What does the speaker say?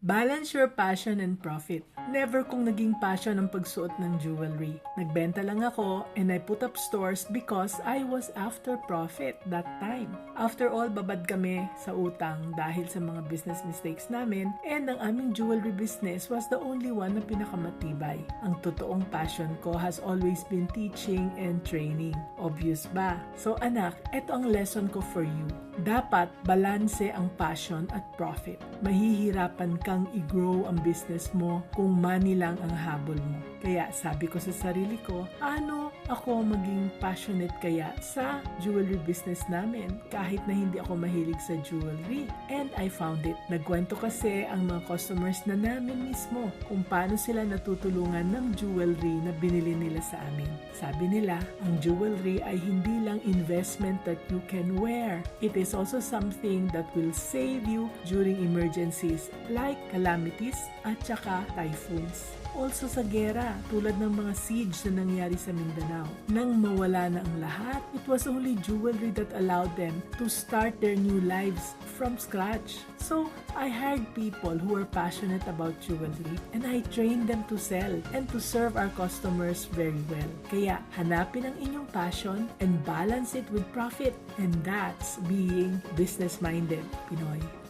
Balance your passion and profit. Never kong naging passion ang pagsuot ng jewelry. Nagbenta lang ako and I put up stores because I was after profit that time. After all, babad kami sa utang dahil sa mga business mistakes namin and ang aming jewelry business was the only one na pinakamatibay. Ang totoong passion ko has always been teaching and training. Obvious ba? So anak, eto ang lesson ko for you. Dapat balanse ang passion at profit. Mahihirapan kang i-grow ang business mo kung money lang ang habol mo. Kaya sabi ko sa sarili ko, ano ako maging passionate kaya sa jewelry business namin kahit na hindi ako mahilig sa jewelry? And I found it. Nagkwento kasi ang mga customers na namin mismo kung paano sila natutulungan ng jewelry na binili nila sa amin. Sabi nila, ang jewelry ay hindi lang investment that you can wear. It is also something that will save you during emergencies like calamities at saka typhoons. Also sa gera, tulad ng mga siege na nangyari sa Mindanao. Nang mawala na ang lahat, it was only jewelry that allowed them to start their new lives from scratch. So, I hired people who were passionate about jewelry and I trained them to sell and to serve our customers very well. Kaya, hanapin ang inyong passion and balance it with profit. And that's being business-minded, Pinoy.